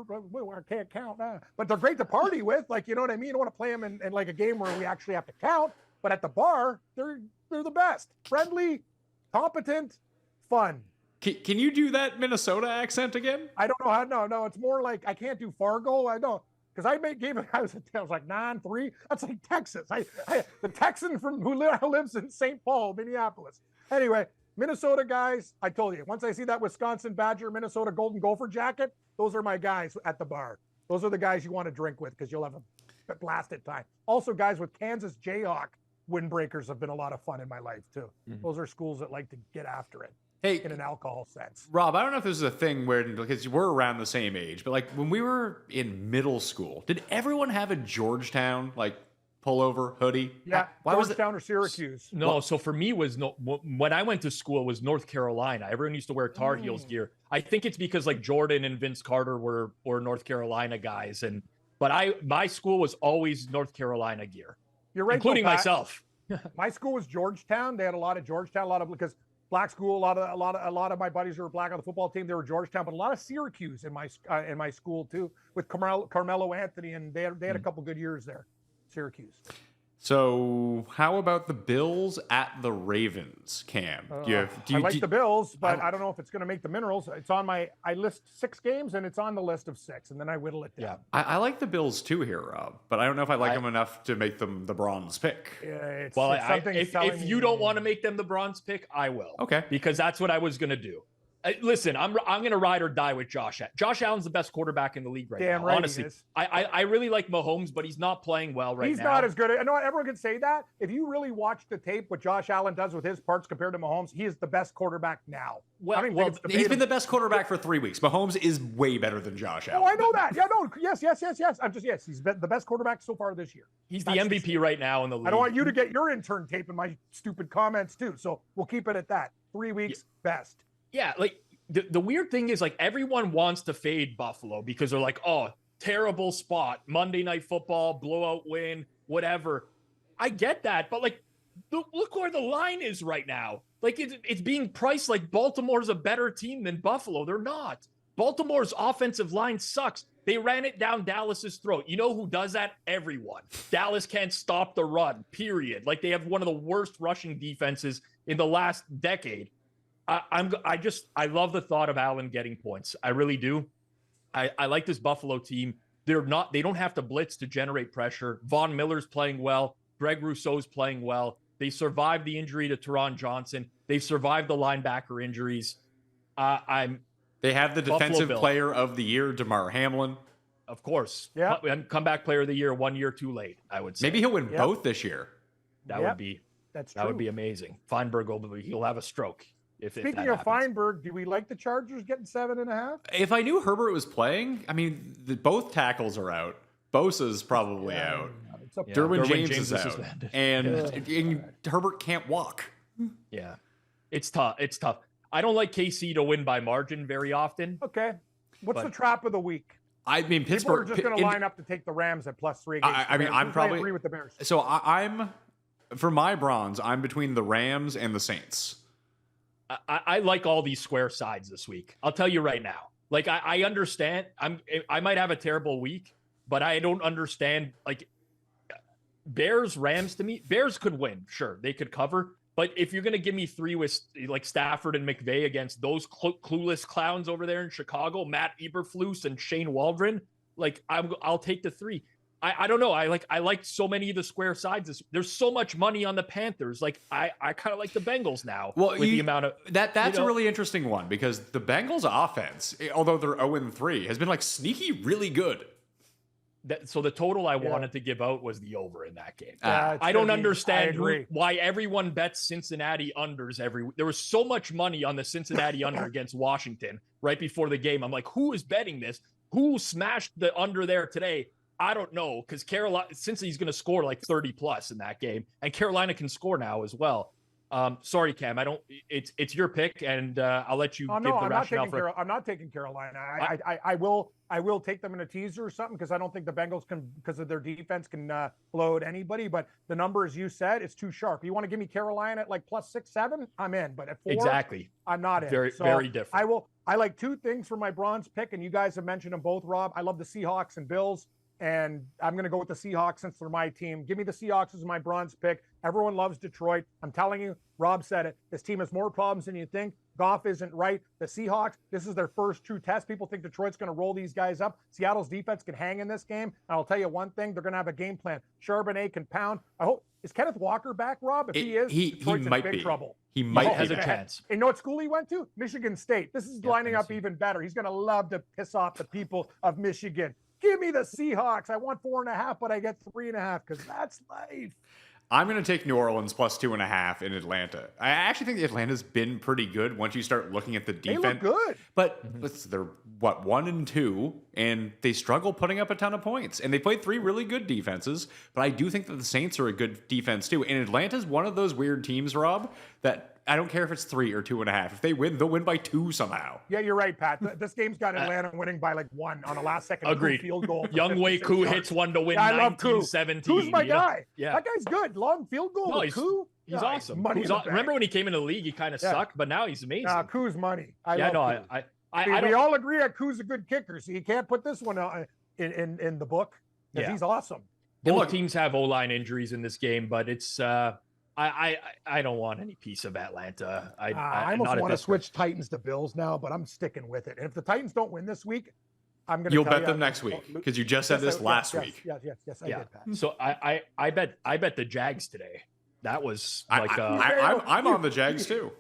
I can't count now. But they're great to party with. Like you know what I mean. You don't want to play them in like a game where we actually have to count. But at the bar, they're the best. Friendly, competent, fun. Can you do that Minnesota accent again? I don't know how. No, it's more like I can't do Fargo. I don't because I was like 9-3. That's like Texas. The Texan who lives in St. Paul, Minneapolis. Anyway, Minnesota guys. I told you once I see that Wisconsin Badger, Minnesota Golden Gopher jacket, those are my guys at the bar. Those are the guys you want to drink with because you'll have a blasted time. Also, guys with Kansas Jayhawk windbreakers have been a lot of fun in my life too. Those are schools that like to get after it. Hey, in an alcohol sense. Rob, I don't know if this is a thing because we're around the same age, but like when we were in middle school, did everyone have a Georgetown pullover hoodie? Yeah, why Georgetown or Syracuse? No, so for me when I went to school it was North Carolina. Everyone used to wear Tar Heels gear. I think it's because like Jordan and Vince Carter were North Carolina guys, but my school was always North Carolina gear. You're right, including myself. My school was Georgetown. They had a lot of Georgetown, because black school. A lot of my buddies who were black on the football team. They were Georgetown, but a lot of Syracuse in my school too, with Carmelo Anthony, and they had a couple good years there, Syracuse. So how about the Bills at the Ravens, Cam? I like the Bills, but I don't know if it's going to make the minerals. It's on I list 6 games, and it's on the list of 6, and then I whittle it down. Yeah, I like the Bills too here, Rob, but I don't know if I like them enough to make them the bronze pick. If you don't want to make them the bronze pick, I will. Okay. Because that's what I was going to do. Listen, I'm going to ride or die with Josh Allen. Josh Allen's the best quarterback in the league right Damn now. right he Honestly, is. I really like Mahomes, but he's not playing well right now. He's not as good. I know everyone can say that. If you really watch the tape, what Josh Allen does with his parts compared to Mahomes, he is the best quarterback now. Well, I don't even think it's He's been debatable. the best quarterback for 3 weeks. Mahomes is way better than Josh Allen. Oh, I know that. Yeah, no. Yes. Yes, he's been the best quarterback so far this year. He's the That's MVP right now in the league. I don't want you to get your intern tape in my stupid comments too. So we'll keep it at that. 3 weeks, best. Yeah, like the weird thing is like everyone wants to fade Buffalo because they're like, oh, terrible spot, Monday Night Football, blowout win, whatever. I get that, but like, look where the line is right now. Like it's being priced like Baltimore's a better team than Buffalo. They're not. Baltimore's offensive line sucks. They ran it down Dallas's throat. You know who does that? Everyone. Dallas can't stop the run, period. Like they have one of the worst rushing defenses in the last decade. I love the thought of Allen getting points. I really do. I like this Buffalo team. They don't have to blitz to generate pressure. Von Miller's playing well. Greg Rousseau's playing well. They survived the injury to Teron Johnson. They've survived the linebacker injuries. They have the defensive player of the year, DeMar Hamlin. Of course. Yeah. Comeback player of the year 1 year too late, I would say. Maybe he'll win both this year. That would be That's that true. would be amazing. Feinberg he'll have a stroke. Speaking of Feinberg, do we like the Chargers getting 7.5? If I knew Herbert was playing, I mean, both tackles are out. Bosa's probably out. It's up Derwin James is is out. suspended. And Herbert can't walk. Yeah. It's tough. It's tough. I don't like KC to win by margin very often. Okay. What's the trap of the week? I mean, People Pittsburgh. are just going to line up to take the Rams at +3 against I mean, the Bears. I'm probably agree with the Bears. So I'm for my bronze. I'm between the Rams and the Saints. I like all these square sides this week. I'll tell you right now. Like I understand. I might have a terrible week, but I don't understand. Like Bears, Rams to me, Bears could win. Sure, they could cover. But if you're going to give me 3 with like Stafford and McVay against those clueless clowns over there in Chicago, Matt Eberflus and Shane Waldron, like I'll take the 3. I don't know. I like so many of the square sides. There's so much money on the Panthers. Like I kind of like the Bengals now. Well, with the amount of that's a really interesting one because the Bengals offense, although they're 0-3, has been like sneaky really good. So the total I wanted to give out was the over in that game. It's I don't gonna be- understand I agree. why everyone bets Cincinnati unders there was so much money on the Cincinnati under against Washington right before the game. I'm like, who is betting this? Who smashed the under there today? I don't know, because Carolina, since he's going to score like 30 plus in that game, and Carolina can score now as well. Sorry, Cam, I don't. It's your pick, and I'll let you give the rationale for. I'm not taking Carolina. I will take them in a teaser or something because I don't think the Bengals can, because of their defense, can blow out anybody. But the number, as you said, it's too sharp. You want to give me Carolina at like +6, 7? I'm in. But at 4, Exactly. I'm not in. Very different. I like 2 things for my bronze pick, and you guys have mentioned them both, Rob. I love the Seahawks and Bills. And I'm going to go with the Seahawks since they're my team. Give me the Seahawks as my bronze pick. Everyone loves Detroit. I'm telling you, Rob said it. This team has more problems than you think. Goff isn't right. The Seahawks, this is their first true test. People think Detroit's going to roll these guys up. Seattle's defense can hang in this game. And I'll tell you one thing, they're going to have a game plan. Charbonnet can pound. I hope, is Kenneth Walker back, Rob? If he is, Detroit's might in big be. trouble. He might has be a back. chance. And you know what school he went to? Michigan State. This is lining up even better. He's going to love to piss off the people of Michigan. Give me the Seahawks. I want 4.5, but I get 3.5 because that's life. I'm going to take New Orleans +2.5 in Atlanta. I actually think Atlanta's been pretty good once you start looking at the defense. They look good. But they're, 1-2, and they struggle putting up a ton of points. And they played 3 really good defenses, but I do think that the Saints are a good defense too. And Atlanta's one of those weird teams, Rob, that I don't care if it's 3 or 2.5. If they win, they'll win by 2 somehow. Yeah, you're right, Pat. This game's got Atlanta winning by like 1 on a last-second Agreed. field goal. Young Wei Koo hits one to win I love Koo. 19-17. Koo's my guy. Yeah. That guy's good. Long field goal. No, with Koo. He's Yeah, awesome. money in the bank. Remember when he came in the league, he kind of sucked, but now he's amazing. Koo's money. I yeah, love no, Koo. I We don't. all agree that Koo's a good kicker, so you can't put this one in the book because he's awesome. Both teams have O-line injuries in this game, but it's I don't want any piece of Atlanta. I almost want to switch Titans to Bills now, but I'm sticking with it. And if the Titans don't win this week, I'm going to. You'll bet them next week because you just said this last week. Yes, I did, Pat. So I bet the Jags today. That was like I'm on the Jags too.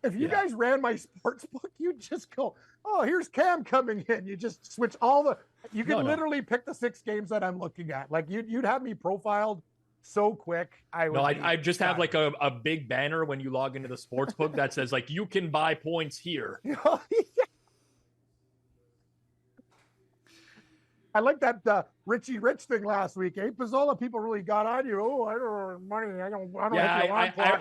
If you guys ran my sports book, you'd just go, oh, here's Cam coming in. You just switch you could literally pick the 6 games that I'm looking at. Like you'd have me profiled so quick. I just have like a big banner when you log into the sports book that says like, you can buy points here. I like that Richie Rich thing last week. Pizzola, people really got on you. Oh, I don't have money. I don't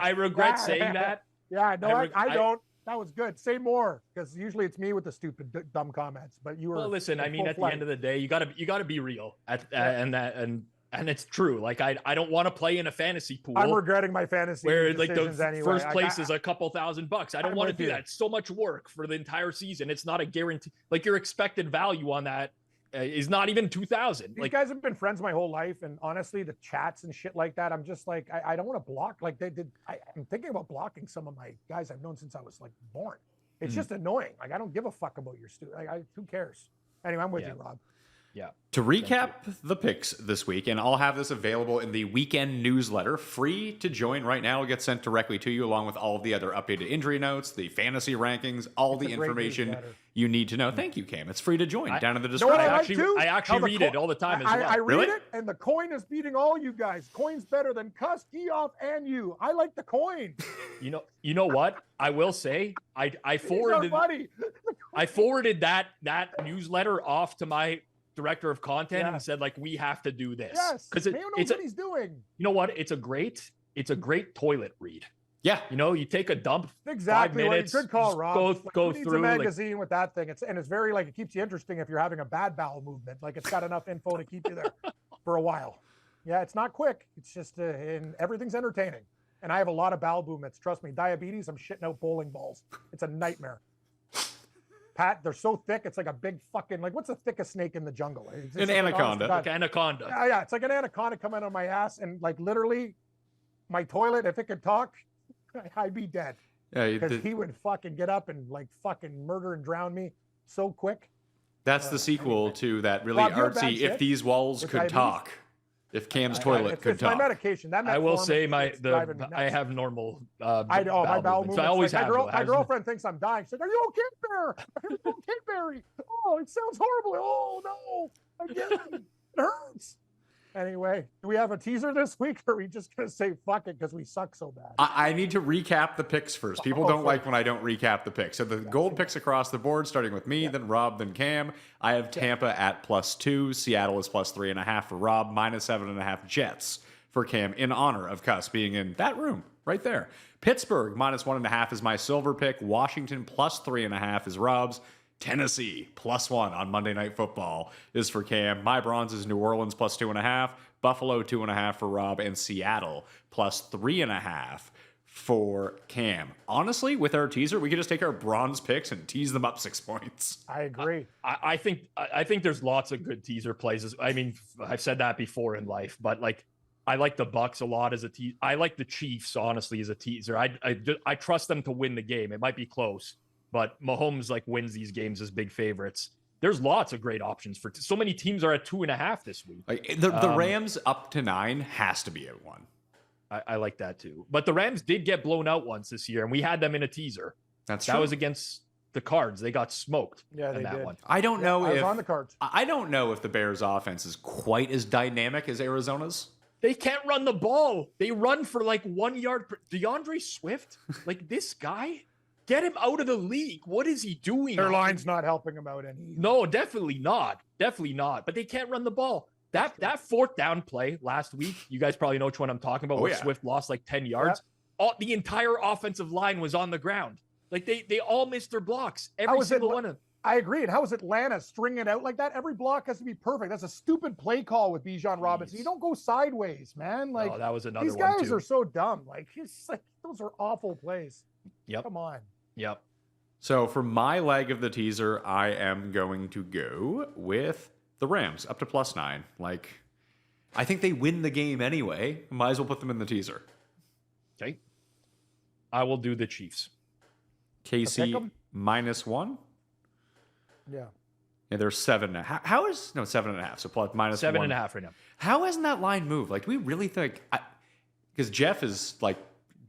I regret saying that. Yeah, no, I don't. That was good. Say more, because usually it's me with the stupid, dumb comments. But you were. Well, listen. I mean, at the end of the day, you gotta be real. And it's true. Like I don't want to play in a fantasy pool. I'm regretting my fantasy where like the anyway. first place is a couple $1,000. I don't want to do that. It's so much work for the entire season. It's not a guarantee. Like your expected value on that is not even 2,000. These guys have been friends my whole life, and honestly, the chats and shit like that, I'm just like, I don't want to block. Like they did. I'm thinking about blocking some of my guys I've known since I was like born. It's just annoying. Like I don't give a fuck about your who cares? Anyway, I'm with you, Rob. Yeah. To recap the picks this week, and I'll have this available in the weekend newsletter, free to join right now. It'll get sent directly to you along with all of the other updated injury notes, the fantasy rankings, all the information you need to know. Thank you, Cam. It's free to join down in the description. I actually read it all the time as well. I read it, and the coin is beating all you guys. Coin's better than Cuss, Geoff, and you. I like the coin. You know what? I will say I forwarded that newsletter off to my director of content and said like, we have to do this. Yes, because Mayo knows what he's doing. You know what? It's a great toilet read. Yeah, you take a dump. Exactly. 5 minutes. Good call, Rob. Go through a magazine with that thing. It's very like it keeps you interesting if you're having a bad bowel movement. Like it's got enough info to keep you there for a while. Yeah, it's not quick. It's just and everything's entertaining. And I have a lot of bowel movements. Trust me, diabetes. I'm shitting out bowling balls. It's a nightmare. Pat, they're so thick. It's like a big fucking what's the thickest snake in the jungle? An anaconda. Like anaconda. Yeah, it's like an anaconda coming out of my ass, and like literally, my toilet. If it could talk, I'd be dead. Yeah, because he would fucking get up and like fucking murder and drown me so quick. That's the sequel to that really artsy "If These Walls Could Talk." If Cam's toilet could talk. It's my medication. I will say I have normal. My bowel movements. So I always have. My girlfriend thinks I'm dying. She's like, "Are you okay, Bear? Are you okay, Barry? Oh, it sounds horrible. Oh no, again, it hurts." Anyway, do we have a teaser this week, or are we just gonna say fuck it because we suck so bad? I need to recap the picks first. People don't like when I don't recap the picks. So the gold picks across the board, starting with me, then Rob, then Cam. I have Tampa at +2. Seattle is +3.5 for Rob. -7.5 Jets for Cam, in honor of Cuss being in that room right there. Pittsburgh -1.5 is my silver pick. Washington +3.5 is Rob's. Tennessee +1 on Monday Night Football is for Cam. My bronze is New Orleans +2.5, Buffalo 2.5 for Rob, and Seattle +3.5 for Cam. Honestly, with our teaser, we could just take our bronze picks and tease them up 6 points. I agree. I think there's lots of good teaser plays. I mean, I've said that before in life, but like I like the Bucks a lot as a teaser. I like the Chiefs honestly as a teaser. I trust them to win the game. It might be close, but Mahomes wins these games as big favorites. There's lots of great options for so many teams are at 2.5 this week. The Rams up to 9 has to be at 1. I like that too. But the Rams did get blown out once this year, and we had them in a teaser. That was against the Cards. They got smoked. Yeah, they did. One. I don't know if on the Cards. I don't know if the Bears' offense is quite as dynamic as Arizona's. They can't run the ball. They run for 1 yard. DeAndre Swift, this guy. Get him out of the league. What is he doing? Their line's not helping him out any. No, definitely not. Definitely not. But they can't run the ball. That 4th down play last week, you guys probably know which one I'm talking about, where Swift lost 10 yards. Yeah. The entire offensive line was on the ground. They all missed their blocks. Every single one of them. I agree. And how is Atlanta stringing it out like that? Every block has to be perfect. That's a stupid play call with Bijan Robinson. You don't go sideways, man. That was another one. These guys are so dumb. Those are awful plays. Yep. Come on. Yep. So for my leg of the teaser, I am going to go with the Rams up to +9. I think they win the game anyway. Might as well put them in the teaser. Okay. I will do the Chiefs. KC -1. Yeah. Yeah, they're 7.5. How is 7.5? So plus -1. 7.5 right now. How hasn't that line moved? Do we really think? Because Jeff is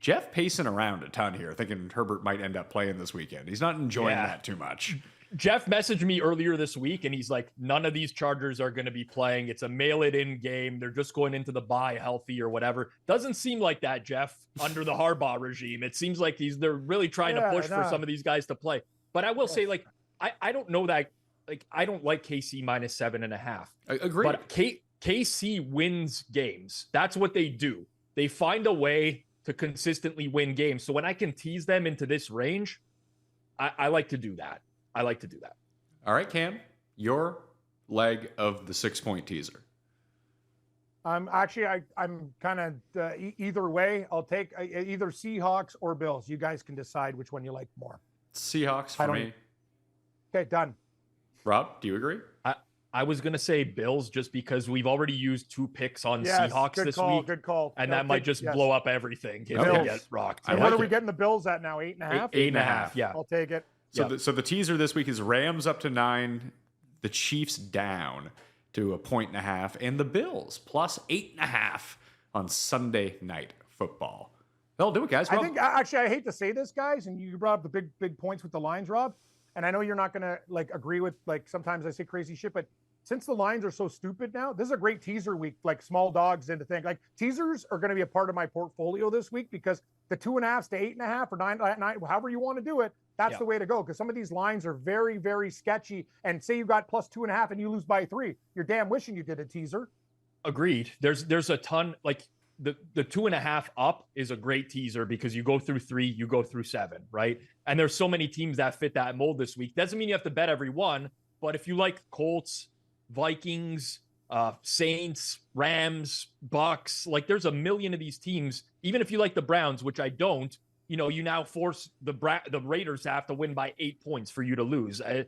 Jeff pacing around a ton here, thinking Herbert might end up playing this weekend. He's not enjoying Yeah. that too much. Jeff messaged me earlier this week, and he's like, none of these Chargers are going to be playing. It's a mail-it-in game. They're just going into the bye healthy or whatever. Doesn't seem like that, Jeff, under the Harbaugh regime. It seems like they're really trying to push for some of these guys to play. But I will say, like, I don't know that, like, I don't like KC minus 7.5. Agreed. But KC wins games. That's what they do. They find a way to consistently win games. So when I can tease them into this range, I like to do that. All right, Cam, your leg of the 6-point teaser. Actually, I'm kind of either way. I'll take either Seahawks or Bills. You guys can decide which one you like more. Seahawks for me. Okay, done. Rob, do you agree? I was going to say Bills just because we've already used 2 picks on Seahawks this week. Good call. And that might just blow up everything if Okay. they get rocked. And what are we getting the Bills at now? 8.5? 8.5, yeah. I'll take it. So, the teaser this week is Rams up to 9, the Chiefs down to 1.5, and the Bills plus 8.5 on Sunday Night Football. That'll do it, guys. I think actually I hate to say this, guys, and you brought up the big points with the lines, Rob. And I know you're not gonna like agree with like sometimes I say crazy shit, but since the lines are so stupid now, this is a great teaser week, like small dogs into thing. Like teasers are going to be a part of my portfolio this week because the 2.5 to 8.5 or 9, however you want to do it, that's the way to go. Because some of these lines are very, very sketchy. And say you got plus 2.5 and you lose by 3, you're damn wishing you did a teaser. Agreed. There's a ton, like the 2.5 up is a great teaser because you go through 3, you go through 7, right? And there's so many teams that fit that mold this week. Doesn't mean you have to bet every one, but if you like Colts, Vikings, Saints, Rams, Bucks, like there's a million of these teams. Even if you like the Browns, which I don't, you now force the Raiders to have to win by 8 points for you to lose. A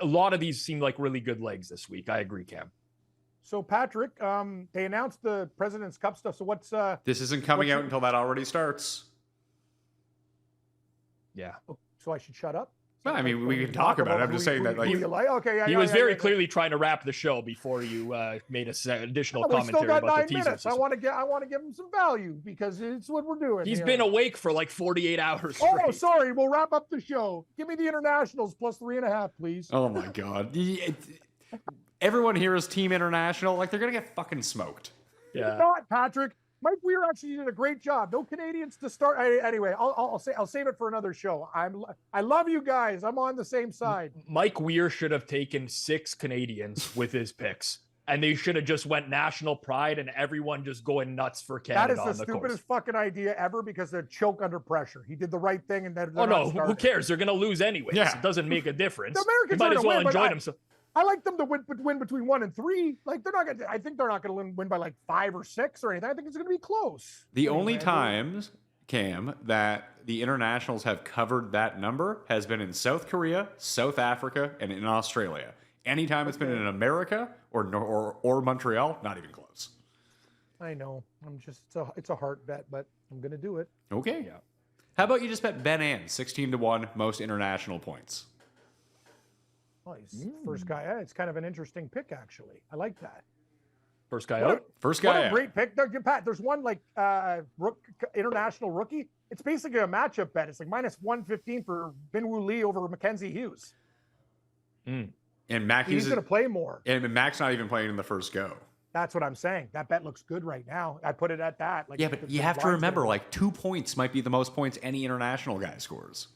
lot of these seem like really good legs this week. I agree, Cam. So Patrick, they announced the President's Cup stuff. So what's this isn't coming out until that already starts. Yeah. So I should shut up? No, I mean, we can talk about it. I'm just saying that, like, okay, he was very clearly trying to wrap the show before you made an additional commentary still got about 9 the teasers. minutes. I want to give him some value because it's what we're doing. He's been awake for like 48 hours straight. Oh, sorry. We'll wrap up the show. Give me the internationals plus 3.5, please. Oh my God. Everyone here is Team International. Like, they're gonna get fucking smoked. Yeah. Not Patrick. Mike Weir actually did a great job. No Canadians to start. Anyway, I'll save it for another show. I love you guys. I'm on the same side. Mike Weir should have taken 6 Canadians with his picks, and they should have just went national pride and everyone just going nuts for Canada. That is the stupidest fucking idea ever because they'd choke under pressure. He did the right thing, and then who cares? They're going to lose anyways. Yeah. It doesn't make a difference. The Americans might as well enjoy themselves. I like them to win between 1 and 3. Like I think they're not going to win by like 5 or 6 or anything. I think it's going to be close. The only times, Cam, that the internationals have covered that number has been in South Korea, South Africa, and in Australia. Anytime it's been in America or Montreal, not even close. I know. It's a heart bet, but I'm going to do it. Okay. Yeah. How about you just bet Ben Ann 16-1 most international points? Oh, he's first guy. It's kind of an interesting pick, actually. I like that. First guy out. First guy out. Great pick. Pat, there's one like international rookie. It's basically a matchup bet. It's like minus 115 for Binwoo Lee over Mackenzie Hughes. And Mac he's going to play more. And Mac's not even playing in the first go. That's what I'm saying. That bet looks good right now. I put it at that. Like, yeah, but you have to remember, like 2 points might be the most points any international guy scores.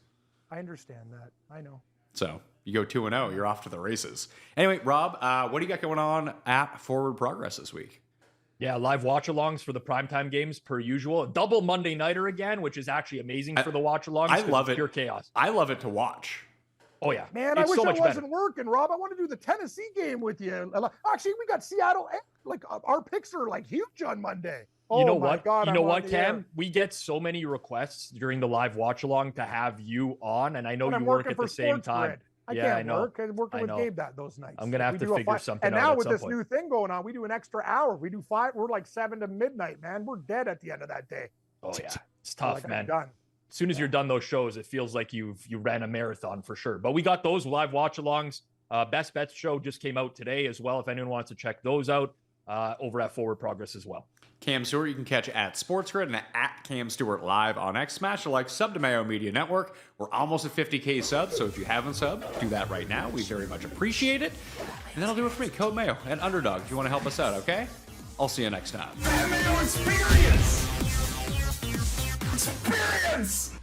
I understand that. I know. So you go 2-0, you're off to the races. Anyway, Rob, what do you got going on at Forward Progress this week? Yeah, live watch-alongs for the primetime games per usual. A double Monday nighter again, which is actually amazing for the watch-alongs. I love it. Pure chaos. I love it to watch. Oh, yeah. Man, I wish I wasn't working, Rob. I want to do the Tennessee game with you. Actually, we got Seattle. Like, our picks are, like, huge on Monday. You know what? God, you know what, Cam? We get so many requests during the live watch-along to have you on, and I know you work at the same time. I can't work. I'm working with Gabe those nights. I'm going to have to figure something out. And now with this new thing going on, we do an extra hour. We do 5. We're like 7 to midnight, man. We're dead at the end of that day. Oh, yeah. It's tough, man. As soon as you're done those shows, it feels like you ran a marathon for sure. But we got those live watch-alongs. Best Bets show just came out today as well. If anyone wants to check those out over at Forward Progress as well. Cam Stewart, you can catch at SportsGrid and at Cam Stewart Live on X. Smash a like, sub to Mayo Media Network. We're almost at 50K subs, so if you haven't subbed, do that right now. We very much appreciate it. And that'll do it for me, Code Mayo and Underdog, if you want to help us out, okay? I'll see you next time. Mayo Experience! Experience!